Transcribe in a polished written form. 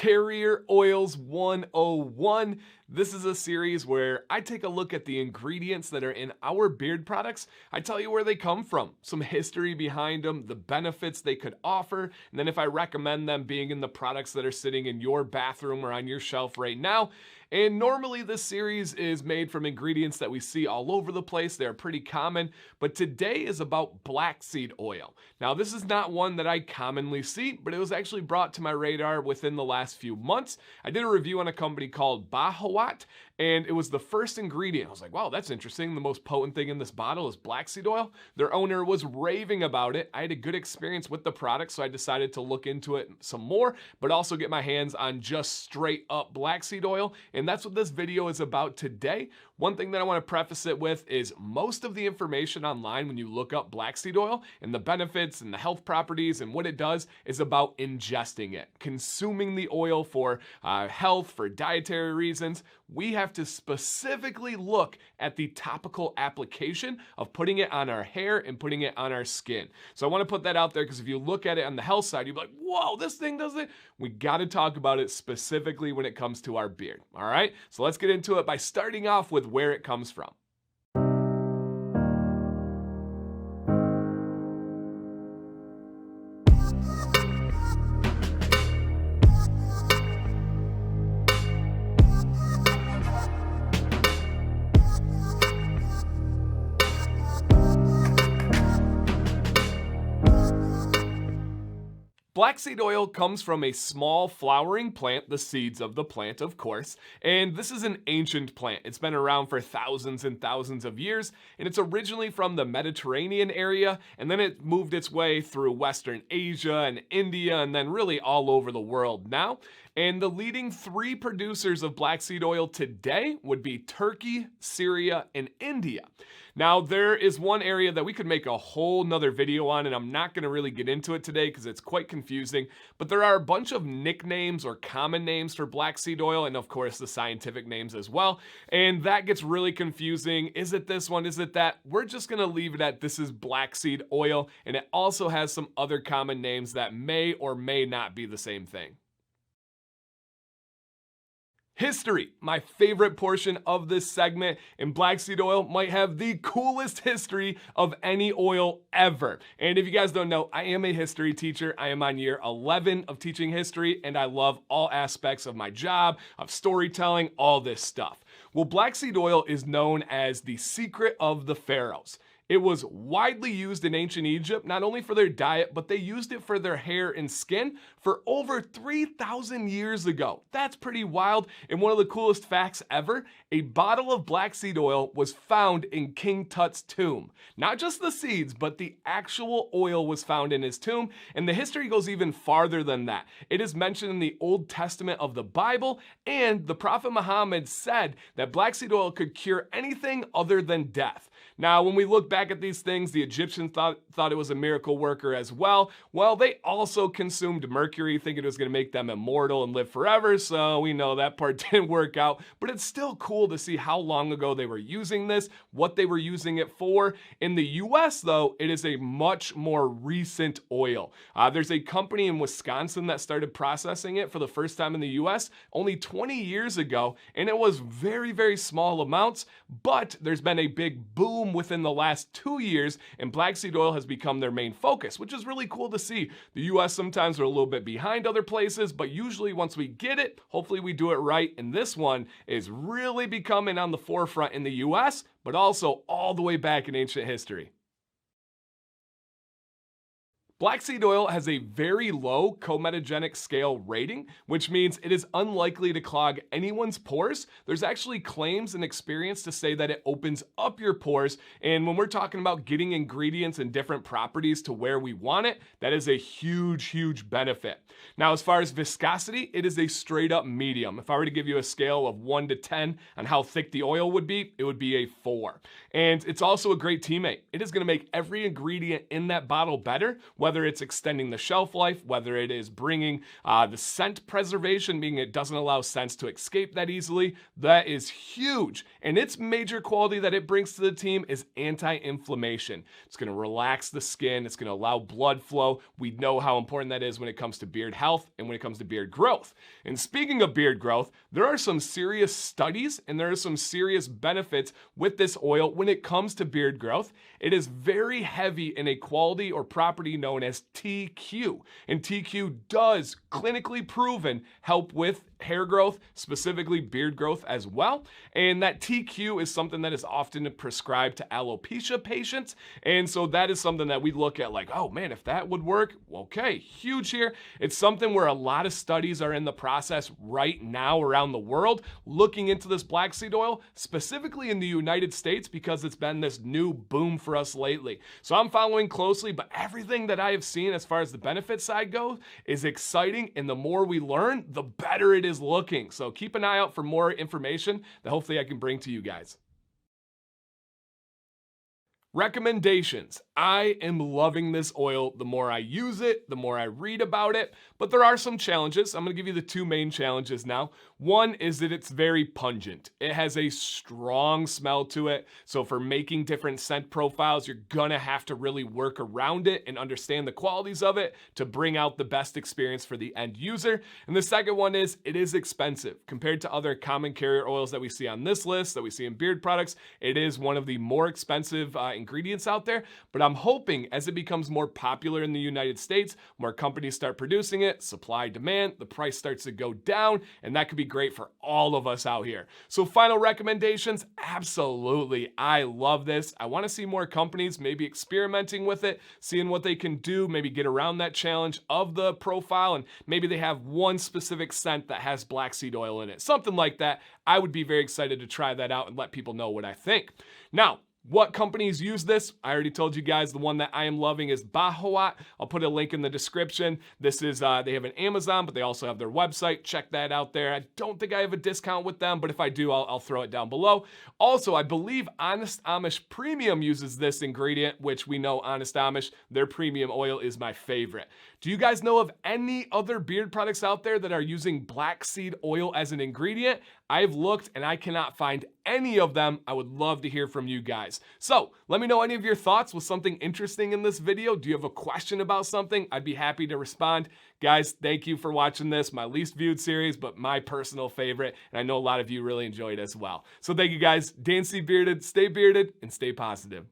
Carrier Oils 101. This is a series where I take a look at the ingredients that are in our beard products. I tell you where they come from, some history behind them, the benefits they could offer, and then if I recommend them being in the products that are sitting in your bathroom or on your shelf right now. And normally this series is made from ingredients that we see all over the place. They're pretty common, but today is about black seed oil. Now, this is not one that I commonly see, but it was actually brought to my radar within the last few months. I did a review on a company called Bahawat, and it was the first ingredient. I was like, wow, that's interesting. The most potent thing in this bottle is black seed oil. Their owner was raving about it. I had a good experience with the product, so I decided to look into it some more, but also get my hands on just straight up black seed oil. And that's what this video is about today. One thing that I want to preface it with is most of the information online when you look up black seed oil and the benefits and the health properties and what it does is about ingesting it, consuming the oil for health, for dietary reasons. We have to specifically look at the topical application of putting it on our hair and putting it on our skin. So I want to put that out there because if you look at it on the health side, you'll be like, whoa, this thing does it. We got to talk about it specifically when it comes to our beard. All right, so let's get into it by starting off with where it comes from. Black seed oil comes from a small flowering plant, the seeds of the plant, of course, and this is an ancient plant. It's been around for thousands and thousands of years, and it's originally from the Mediterranean area, and then it moved its way through Western Asia and India, and then really all over the world now. And the leading three producers of black seed oil today would be Turkey, Syria, and India. Now, there is one area that we could make a whole nother video on, and I'm not going to really get into it today because it's quite confusing, but there are a bunch of nicknames or common names for black seed oil, and of course the scientific names as well, and that gets really confusing. Is it this one? Is it that? We're just going to leave it at this is black seed oil, and it also has some other common names that may or may not be the same thing. History, my favorite portion of this segment, and black seed oil might have the coolest history of any oil ever. And if you guys don't know, I am a history teacher. I am on year 11 of teaching history, and I love all aspects of my job, of storytelling, all this stuff. Well, black seed oil is known as the secret of the pharaohs. It was widely used in ancient Egypt, not only for their diet, but they used it for their hair and skin for over 3,000 years ago. That's pretty wild. And one of the coolest facts ever, a bottle of black seed oil was found in King Tut's tomb. Not just the seeds, but the actual oil was found in his tomb. And the history goes even farther than that. It is mentioned in the Old Testament of the Bible, and the Prophet Muhammad said that black seed oil could cure anything other than death. Now, when we look back at these things, the Egyptians thought it was a miracle worker as well. Well, they also consumed mercury, thinking it was going to make them immortal and live forever, so we know that part didn't work out. But it's still cool to see how long ago they were using this, what they were using it for. In the US, though, it is a much more recent oil. There's a company in Wisconsin that started processing it for the first time in the US only 20 years ago, and it was very, very small amounts, but there's been a big boom within the last 2 years, and black seed oil has become their main focus, which is really cool to see. The US sometimes are a little bit behind other places, but usually once we get it, hopefully we do it right, and this one is really becoming on the forefront in the US, but also all the way back in ancient history. Black seed oil has a very low comedogenic scale rating, which means it is unlikely to clog anyone's pores. There's actually claims and experience to say that it opens up your pores, and when we're talking about getting ingredients and different properties to where we want it, that is a huge, huge benefit. Now, as far as viscosity, it is a straight up medium. If I were to give you a scale of 1 to 10 on how thick the oil would be, it would be a 4. And it's also a great teammate. It is going to make every ingredient in that bottle better, whether whether it's extending the shelf life, whether it is bringing the scent preservation, meaning it doesn't allow scents to escape that easily. That is huge. And its major quality that it brings to the team is anti-inflammation. It's going to relax the skin. It's going to allow blood flow. We know how important that is when it comes to beard health and when it comes to beard growth. And speaking of beard growth, there are some serious studies and there are some serious benefits with this oil when it comes to beard growth. It is very heavy in a quality or property known as TQ. And TQ does clinically proven help with hair growth, specifically beard growth as well. And that TQ is something that is often prescribed to alopecia patients. And so that is something that we look at like, oh man, if that would work, okay, huge here. It's something where a lot of studies are in the process right now around the world looking into this black seed oil, specifically in the United States, because it's been this new boom for us lately. So I'm following closely, but everything that I have seen as far as the benefit side goes is exciting. And the more we learn, the better it is looking. So keep an eye out for more information that hopefully I can bring to you guys. Recommendations. I am loving this oil. The more I use it, the more I read about it, but there are some challenges. I'm going to give you the two main challenges now. One is that it's very pungent. It has a strong smell to it. So for making different scent profiles, you're going to have to really work around it and understand the qualities of it to bring out the best experience for the end user. And the second one is it is expensive compared to other common carrier oils that we see on this list, that we see in beard products. It is one of the more expensive ingredients out there, but I'm hoping as it becomes more popular in the United States, more companies start producing it, supply, demand, the price starts to go down, and that could be great for all of us out here. So final recommendations, absolutely. I love this. I want to see more companies maybe experimenting with it, seeing what they can do, maybe get around that challenge of the profile, and maybe they have one specific scent that has black seed oil in it. Something like that. I would be very excited to try that out and let people know what I think. Now, what companies use this? I already told you guys the one that I am loving is Bahawat. I'll put a link in the description. This is, they have an Amazon, but they also have their website. Check that out there. I don't think I have a discount with them, but if I do, I'll throw it down below. Also, I believe Honest Amish Premium uses this ingredient, which we know Honest Amish, their premium oil is my favorite. Do you guys know of any other beard products out there that are using black seed oil as an ingredient? I've looked and I cannot find any of them. I would love to hear from you guys. So let me know any of your thoughts. Was something interesting in this video? Do you have a question about something? I'd be happy to respond. Guys, thank you for watching this. My least viewed series, but my personal favorite. And I know a lot of you really enjoyed it as well. So thank you guys. DanCBearded, stay bearded and stay positive.